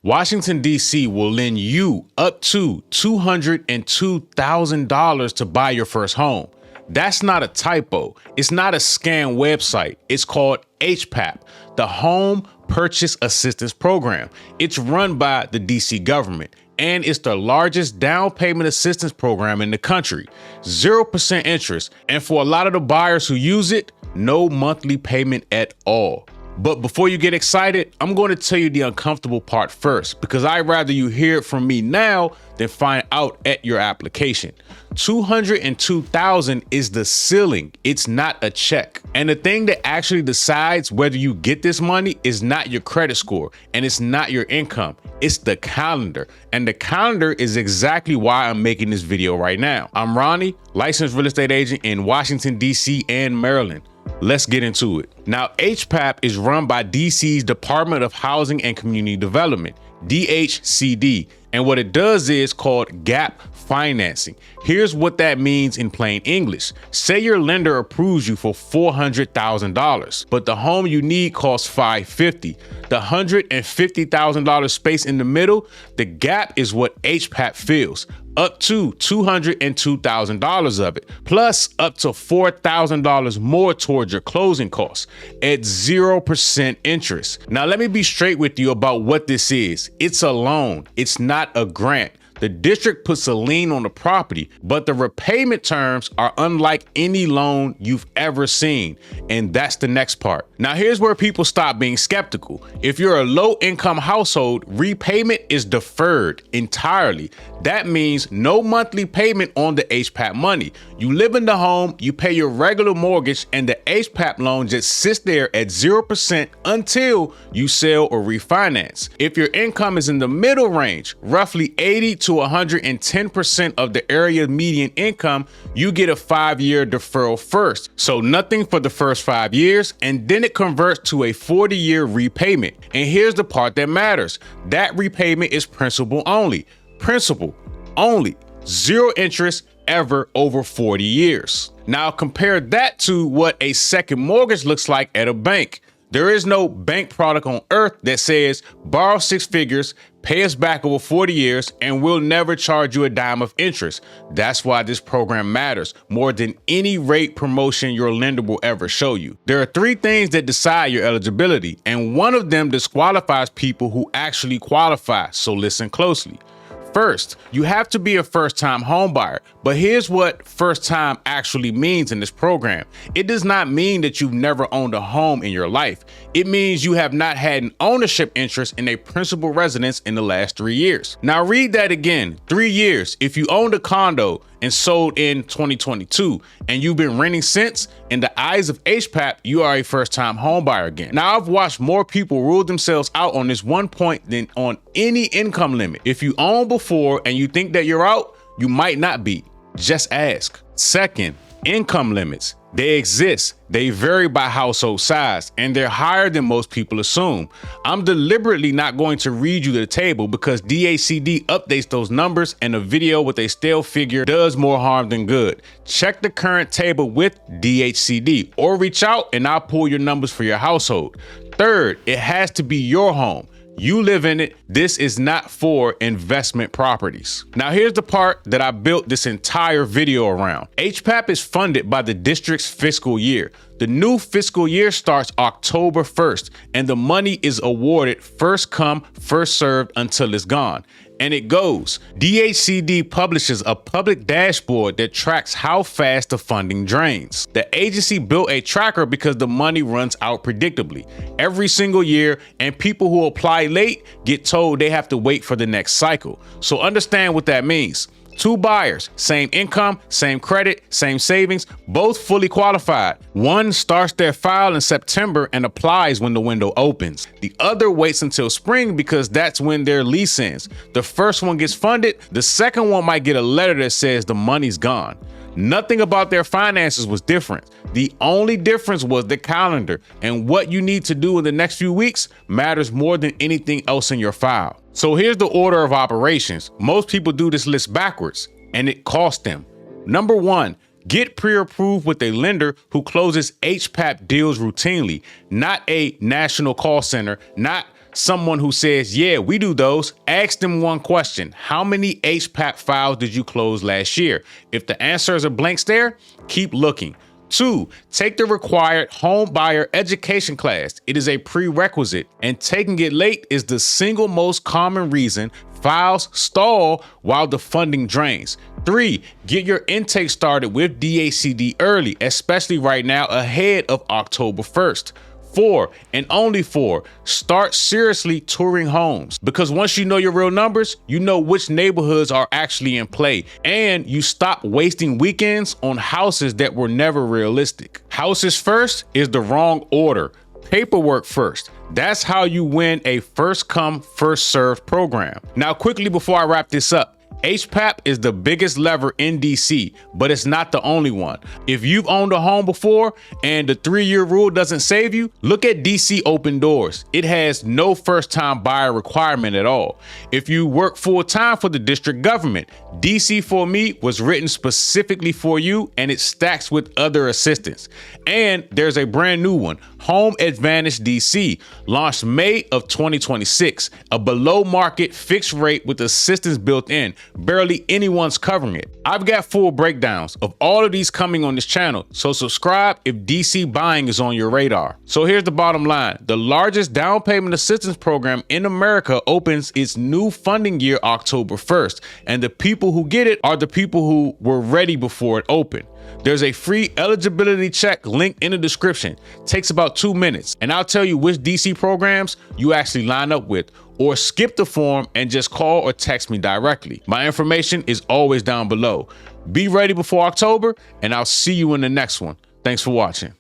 Washington, D.C. will lend you up to $202,000 to buy your first home. That's not a typo. It's not a scam website. It's called HPAP, the Home Purchase Assistance Program. It's run by the D.C. government, and it's the largest down payment assistance program in the country. 0% interest, and for a lot of the buyers who use it, no monthly payment at all. But before you get excited, I'm going to tell you the uncomfortable part first, because I'd rather you hear it from me now than find out at your application. $202,000 is the ceiling. It's not a check. And the thing that actually decides whether you get this money is not your credit score, and it's not your income. It's the calendar. And the calendar is exactly why I'm making this video right now. I'm Ronnie, licensed real estate agent in Washington, D.C. and Maryland. Let's get into it. Now, HPAP is run by DC's Department of Housing and Community Development, DHCD, and what it does is called gap financing. Here's what that means in plain English. Say your lender approves you for $400,000, but the home you need costs $550,000. The $150,000 space in the middle, the gap is what HPAP fills. Up to $202,000 of it, plus up to $4,000 more towards your closing costs at 0% interest. Now, let me be straight with you about what this is. It's a loan. It's not a grant. The district puts a lien on the property, but the repayment terms are unlike any loan you've ever seen. And that's the next part. Now, here's where people stop being skeptical. If you're a low-income household, repayment is deferred entirely. That means no monthly payment on the HPAP money. You live in the home, you pay your regular mortgage, and the HPAP loan just sits there at 0% until you sell or refinance. If your income is in the middle range, roughly 80 to 110% of the area median income, you get a 5-year deferral first. So nothing for the first 5 years, and then it converts to a 40-year repayment. And here's the part that matters. That repayment is principal only. Principal only. 0 interest ever over 40 years. Now compare that to what a second mortgage looks like at a bank. There is no bank product on earth that says borrow 6 figures, pay us back over 40 years, and we'll never charge you a dime of interest. That's why this program matters more than any rate promotion your lender will ever show you. There are 3 things that decide your eligibility, and one of them disqualifies people who actually qualify, so listen closely. First, you have to be a first-time home buyer, but here's what first-time actually means in this program. It does not mean that you've never owned a home in your life. It means you have not had an ownership interest in a principal residence in the last 3 years. Now read that again, 3 years. If you owned a condo and sold in 2022 and you've been renting since, in the eyes of HPAP, you are a first-time home buyer again. Now, I've watched more people rule themselves out on this one point than on any income limit. If you own before and you think that you're out, you might not be. Just ask. Second, income limits. They exist. They vary by household size, and they're higher than most people assume. I'm deliberately not going to read you the table because DHCD updates those numbers, and a video with a stale figure does more harm than good. Check the current table with DHCD or reach out and I'll pull your numbers for your household. Third, it has to be your home. You live in it. This is not for investment properties. Now, here's the part that I built this entire video around. HPAP is funded by the district's fiscal year. The new fiscal year starts October 1st, and the money is awarded first come, first served until it's gone. And it goes. DHCD publishes a public dashboard that tracks how fast the funding drains. The agency built a tracker because the money runs out predictably every single year, and people who apply late get told they have to wait for the next cycle. So understand what that means. 2 buyers, same income, same credit, same savings, both fully qualified. One starts their file in September and applies when the window opens. The other waits until spring because that's when their lease ends. The first one gets funded. The second one might get a letter that says the money's gone. Nothing about their finances was different. The only difference was the calendar, and what you need to do in the next few weeks matters more than anything else in your file. So here's the order of operations. Most people do this list backwards, and it costs them. Number 1, get pre-approved with a lender who closes HPAP deals routinely, not a national call center, not someone who says, yeah, we do those, ask them one question. How many HPAP files did you close last year? If the answer is a blank stare, keep looking. 2, take the required home buyer education class. It is a prerequisite, and taking it late is the single most common reason files stall while the funding drains. 3, get your intake started with DACD early, especially right now ahead of October 1st. 4, and only 4, start seriously touring homes, because once you know your real numbers, you know which neighborhoods are actually in play, and you stop wasting weekends on houses that were never realistic. Houses first is the wrong order. Paperwork first. That's how you win a first come, first served program. Now, quickly before I wrap this up, HPAP is the biggest lever in DC, but it's not the only one. If you've owned a home before and the 3-year rule doesn't save you, look at DC Open Doors. It has no first-time buyer requirement at all. If you work full-time for the district government, DC For Me was written specifically for you, and it stacks with other assistance. And there's a brand new one, Home Advantage DC, launched May of 2026, a below-market fixed rate with assistance built in. Barely anyone's covering it. I've got full breakdowns of all of these coming on this channel, so subscribe if DC buying is on your radar. So here's the bottom line. The largest down payment assistance program in America opens its new funding year October 1st, and the people who get it are the people who were ready before it opened. There's a free eligibility check linked in the description. Takes about 2 minutes, and I'll tell you which DC programs you actually line up with, or skip the form and just call or text me directly. My information is always down below. Be ready before October, and I'll see you in the next one. Thanks for watching.